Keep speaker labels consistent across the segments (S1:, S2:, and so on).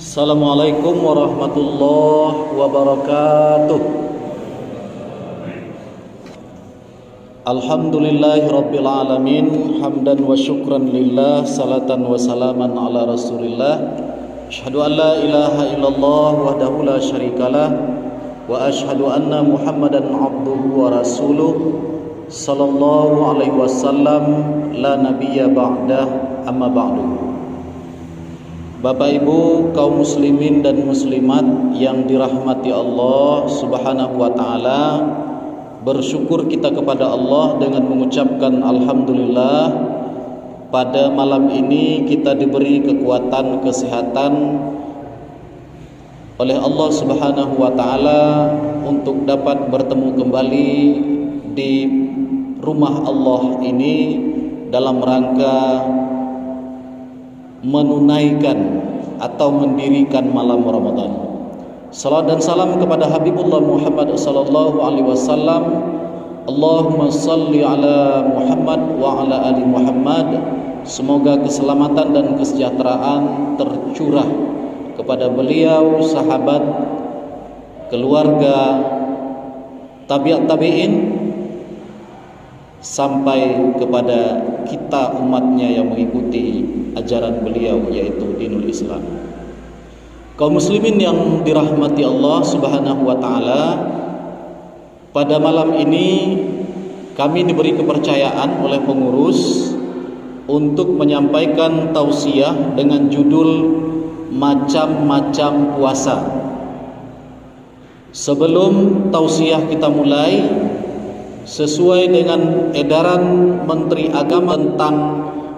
S1: Assalamualaikum warahmatullahi wabarakatuh. Alhamdulillahi rabbil alamin, hamdan wa syukran lillah, salatan wa salaman ala rasulillah. Asyhadu an la ilaha illallah wahdahu la syarikalah, wa asyhadu anna muhammadan abduhu wa rasuluh, sallallahu alaihi wasallam, la nabiyya ba'dah, amma ba'du. Bapak Ibu kaum muslimin dan muslimat yang dirahmati Allah Subhanahu wa taala, bersyukur kita kepada Allah dengan mengucapkan alhamdulillah. Pada malam ini kita diberi kekuatan, kesehatan oleh Allah Subhanahu wa taala untuk dapat bertemu kembali di rumah Allah ini dalam rangka menunaikan atau mendirikan malam Ramadan. Salat dan salam kepada Habibullah Muhammad sallallahu alaihi wasallam. Allahumma salli ala Muhammad wa ala ali Muhammad. Semoga keselamatan dan kesejahteraan tercurah kepada beliau, sahabat, keluarga, tabi'at tabi'in, sampai kepada kita umatnya yang mengikuti ajaran beliau, yaitu dinul Islam. Kaum muslimin yang dirahmati Allah Subhanahu wa taala, pada malam ini kami diberi kepercayaan oleh pengurus untuk menyampaikan tausiah dengan judul macam-macam puasa. Sebelum tausiah kita mulai, sesuai dengan edaran Menteri Agama tentang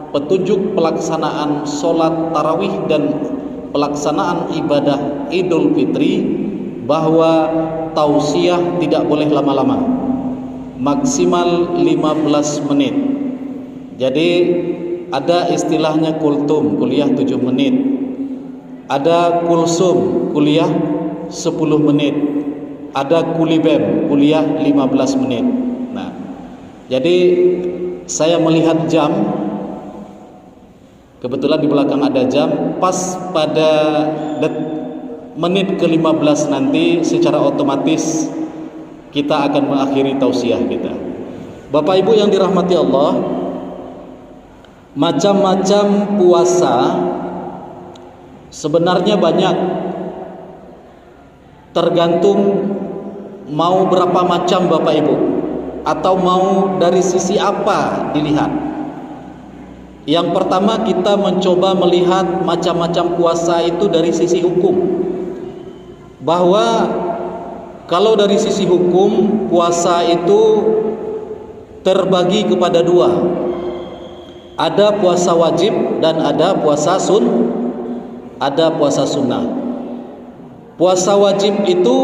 S1: petunjuk pelaksanaan sholat tarawih dan pelaksanaan ibadah Idul Fitri, bahwa tausiah tidak boleh lama-lama, maksimal 15 menit. Jadi ada istilahnya kultum, kuliah 7 menit, ada kulsum, kuliah 10 menit, ada kulibem, kuliah 15 menit. Nah, jadi saya melihat jam, kebetulan di belakang ada jam, pas pada menit ke-15 nanti secara otomatis kita akan mengakhiri tausiah kita. Bapak Ibu yang dirahmati Allah, macam-macam puasa sebenarnya banyak, tergantung mau berapa macam Bapak Ibu, atau mau dari sisi apa dilihat. Yang pertama, kita mencoba melihat macam-macam puasa itu dari sisi hukum, bahwa kalau dari sisi hukum puasa itu terbagi kepada dua, ada puasa wajib dan ada puasa sunnah. Puasa wajib itu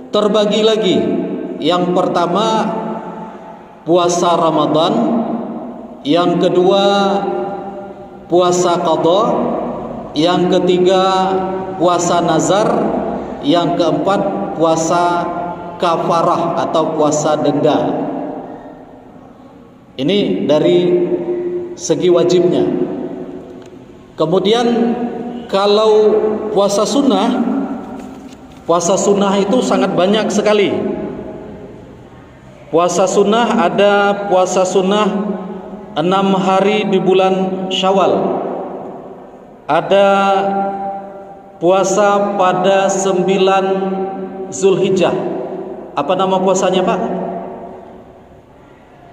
S1: terbagi lagi. Yang pertama puasa Ramadan, yang kedua puasa qadha, yang ketiga puasa nazar, yang keempat puasa kafarah atau puasa denda. Ini dari segi wajibnya. Kemudian kalau puasa sunnah itu sangat banyak sekali. Puasa sunnah ada puasa sunnah 6 hari di bulan Syawal, ada puasa pada 9 Zulhijjah. Apa nama puasanya Pak?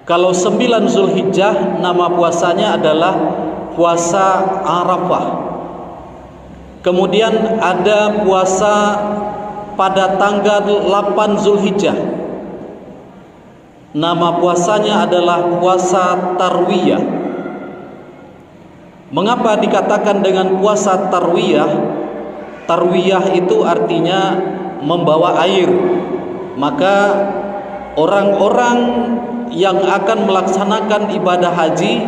S1: Kalau 9 Zulhijjah, nama puasanya adalah puasa Arafah. Kemudian ada puasa pada tanggal 8 Zulhijjah, nama puasanya adalah puasa Tarwiyah. Mengapa dikatakan dengan puasa Tarwiyah? Tarwiyah itu artinya membawa air. Maka orang-orang yang akan melaksanakan ibadah haji,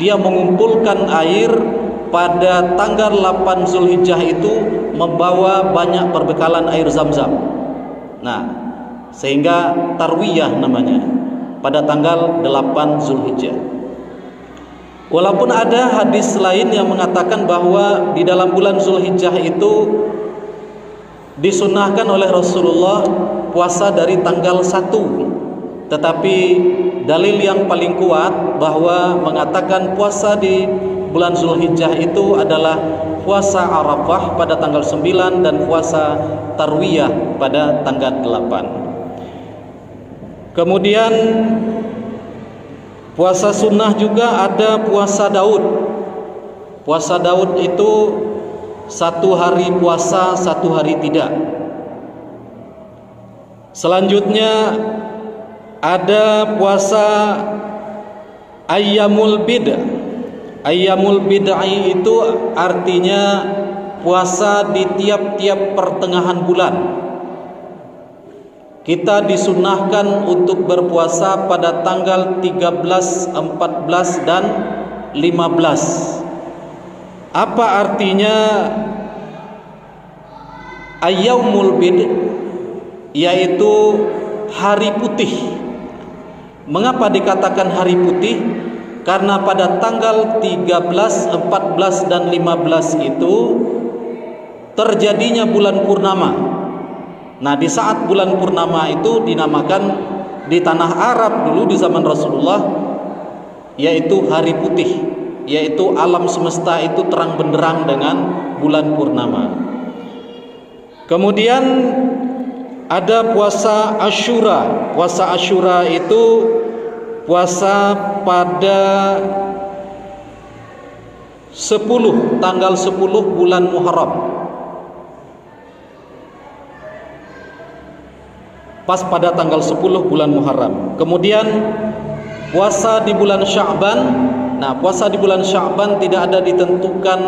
S1: dia mengumpulkan air pada tanggal 8 Zulhijjah itu, membawa banyak perbekalan air Zam-Zam. Nah, sehingga Tarwiyah namanya pada tanggal 8 Zulhijjah. Walaupun ada hadis lain yang mengatakan bahwa di dalam bulan Zulhijjah itu disunahkan oleh Rasulullah puasa dari tanggal 1, tetapi dalil yang paling kuat bahwa mengatakan puasa di bulan Zulhijjah itu adalah puasa Arafah pada tanggal 9 dan puasa Tarwiyah pada tanggal 8. Kemudian puasa sunnah juga ada puasa Daud. Puasa Daud itu 1 hari puasa, 1 hari tidak. Selanjutnya ada puasa Ayyamul Bid'ah. Ayyamul Bid'ah itu artinya puasa di tiap-tiap pertengahan bulan. Kita disunahkan untuk berpuasa pada tanggal 13, 14 dan 15. Apa artinya Ayyamul Bid? Yaitu hari putih. Mengapa dikatakan hari putih? Karena pada tanggal 13, 14 dan 15 itu terjadinya bulan purnama. Nah, di saat bulan purnama itu dinamakan di tanah Arab dulu di zaman Rasulullah yaitu hari putih, yaitu alam semesta itu terang benderang dengan bulan purnama. Kemudian ada puasa Asyura. Puasa Asyura itu puasa pada 10, tanggal 10 bulan Muharram. Pas pada tanggal 10 bulan Muharram. Kemudian puasa di bulan Sya'ban. Nah, puasa di bulan Sya'ban tidak ada ditentukan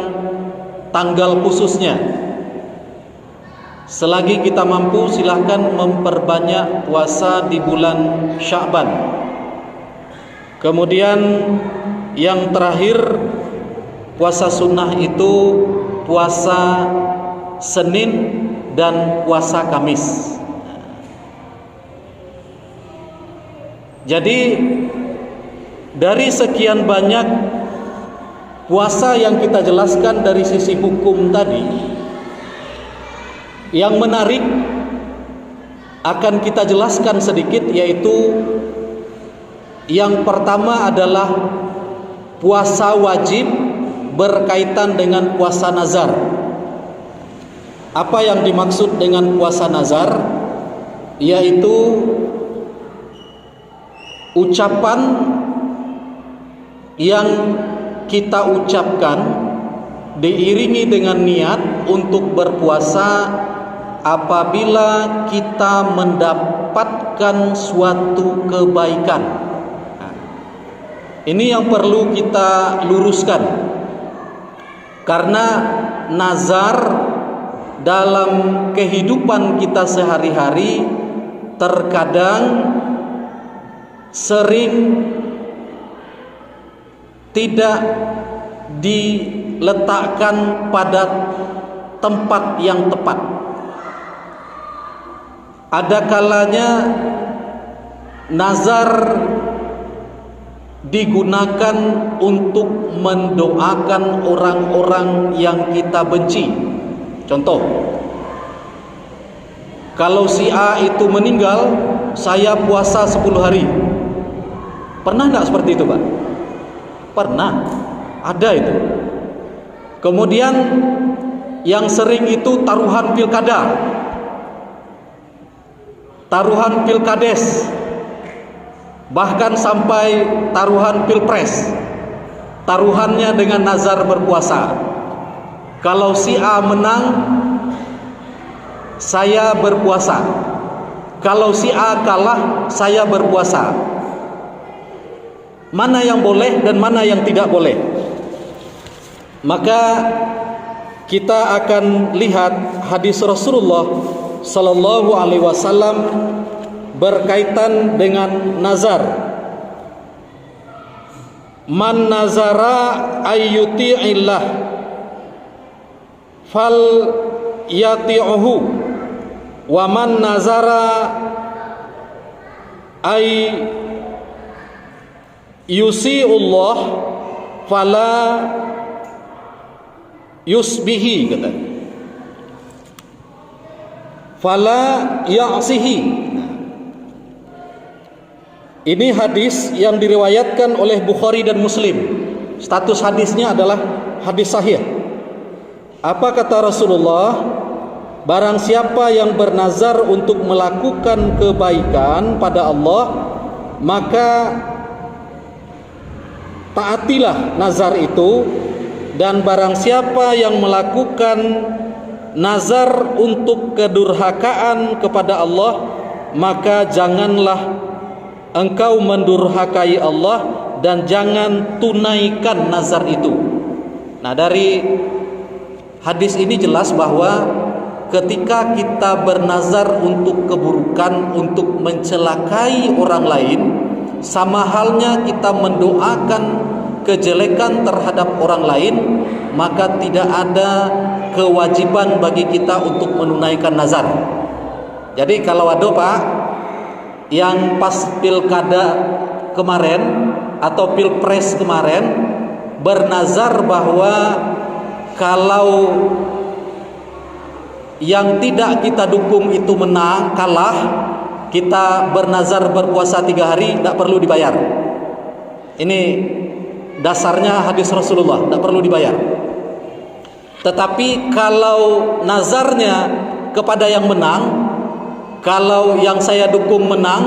S1: tanggal khususnya. Selagi kita mampu, silahkan memperbanyak puasa di bulan Sya'ban. Kemudian yang terakhir, puasa sunnah itu puasa Senin dan puasa Kamis. Jadi dari sekian banyak puasa yang kita jelaskan dari sisi hukum tadi, yang menarik akan kita jelaskan sedikit, yaitu yang pertama adalah puasa wajib berkaitan dengan puasa nazar. Apa yang dimaksud dengan puasa nazar? Yaitu ucapan yang kita ucapkan diiringi dengan niat untuk berpuasa apabila kita mendapatkan suatu kebaikan. Nah, ini yang perlu kita luruskan, karena nazar dalam kehidupan kita sehari-hari terkadang sering tidak diletakkan pada tempat yang tepat. Ada kalanya nazar digunakan untuk mendoakan orang-orang yang kita benci. Contoh, kalau si A itu meninggal, saya puasa 10 hari. Pernah enggak seperti itu, Pak? Pernah. Ada itu. Kemudian yang sering itu taruhan pilkada, taruhan pilkades, bahkan sampai taruhan pilpres. Taruhannya dengan nazar berpuasa. Kalau si A menang, saya berpuasa. Kalau si A kalah, saya berpuasa. Mana yang boleh dan mana yang tidak boleh? Maka kita akan lihat hadis Rasulullah sallallahu alaihi wasallam berkaitan dengan nazar. Man nazara ayyuti'illah fal yati'uhu wa man nazara ay yusi'ullah fala yusbihi, kata. Fala ya'sihi. Ini hadis yang diriwayatkan oleh Bukhari dan Muslim. Status hadisnya adalah hadis sahih. Apa kata Rasulullah? Barang siapa yang bernazar untuk melakukan kebaikan pada Allah, maka taatilah nazar itu. Dan barang siapa yang melakukan nazar untuk kedurhakaan kepada Allah, maka janganlah engkau mendurhakai Allah dan jangan tunaikan nazar itu. Nah, dari hadis ini jelas bahwa ketika kita bernazar untuk keburukan, untuk mencelakai orang lain, sama halnya kita mendoakan kejelekan terhadap orang lain, maka tidak ada kewajiban bagi kita untuk menunaikan nazar. Jadi kalau ada Pak yang pas pilkada kemarin atau pilpres kemarin bernazar bahwa kalau yang tidak kita dukung itu menang, kalah, kita bernazar berpuasa 3 hari, tidak perlu dibayar. Ini dasarnya hadis Rasulullah, tidak perlu dibayar. Tetapi kalau nazarnya kepada yang menang, kalau yang saya dukung menang,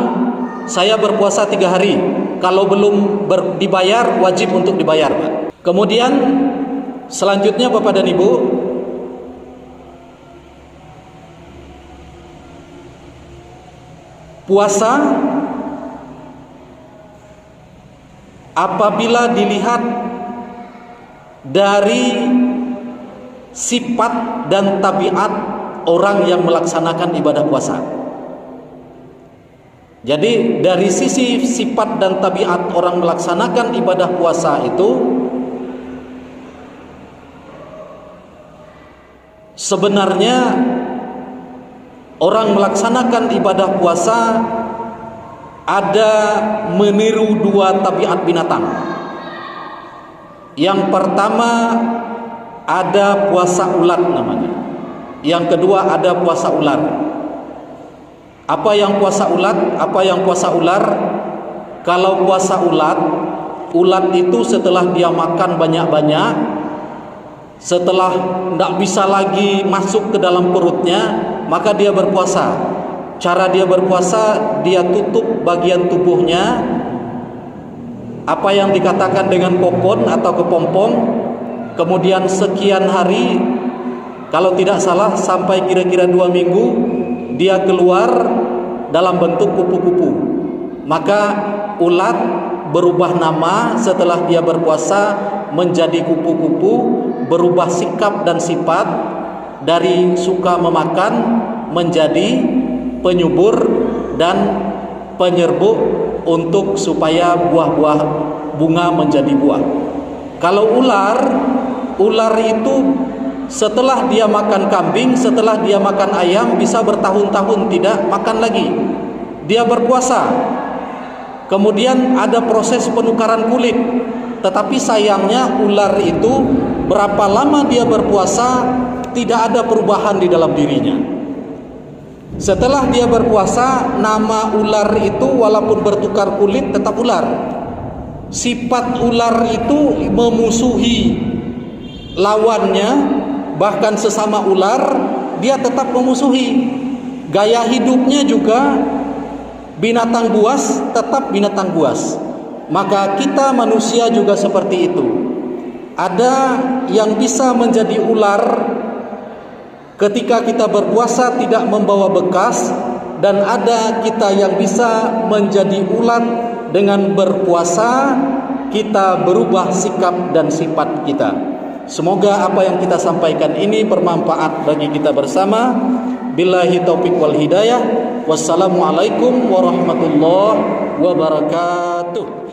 S1: saya berpuasa 3 hari. Kalau belum dibayar, wajib untuk dibayar, Pak. Kemudian selanjutnya Bapak dan Ibu, puasa apabila dilihat dari sifat dan tabiat orang yang melaksanakan ibadah puasa. Jadi dari sisi sifat dan tabiat orang melaksanakan ibadah puasa itu, sebenarnya orang melaksanakan ibadah puasa ada meniru 2 tabiat binatang. Yang pertama ada puasa ulat namanya. Yang kedua ada puasa ular. Apa yang puasa ulat? Apa yang puasa ular? Kalau puasa ulat, ulat itu setelah dia makan banyak-banyak, setelah tidak bisa lagi masuk ke dalam perutnya, maka dia berpuasa. Cara dia berpuasa, dia tutup bagian tubuhnya, apa yang dikatakan dengan kokon atau kepompong, kemudian sekian hari, kalau tidak salah sampai kira-kira 2 minggu, dia keluar dalam bentuk kupu-kupu. Maka ulat berubah nama setelah dia berpuasa menjadi kupu-kupu, berubah sikap dan sifat dari suka memakan menjadi penyubur dan penyerbuk untuk supaya buah-buah bunga menjadi buah. Kalau ular itu setelah dia makan kambing, setelah dia makan ayam, bisa bertahun-tahun tidak makan lagi. Dia berpuasa. Kemudian ada proses penukaran kulit. Tetapi sayangnya ular itu berapa lama dia berpuasa, tidak ada perubahan di dalam dirinya. Setelah dia berpuasa, nama ular itu walaupun bertukar kulit tetap ular. Sifat ular itu memusuhi lawannya, bahkan sesama ular dia tetap memusuhi. Gaya hidupnya juga binatang buas tetap binatang buas. Maka kita manusia juga seperti itu. Ada yang bisa menjadi ular ketika kita berpuasa tidak membawa bekas, dan ada kita yang bisa menjadi ulat dengan berpuasa kita berubah sikap dan sifat kita. Semoga apa yang kita sampaikan ini bermanfaat bagi kita bersama. Billahi taufiq wal hidayah. Wassalamualaikum warahmatullahi wabarakatuh.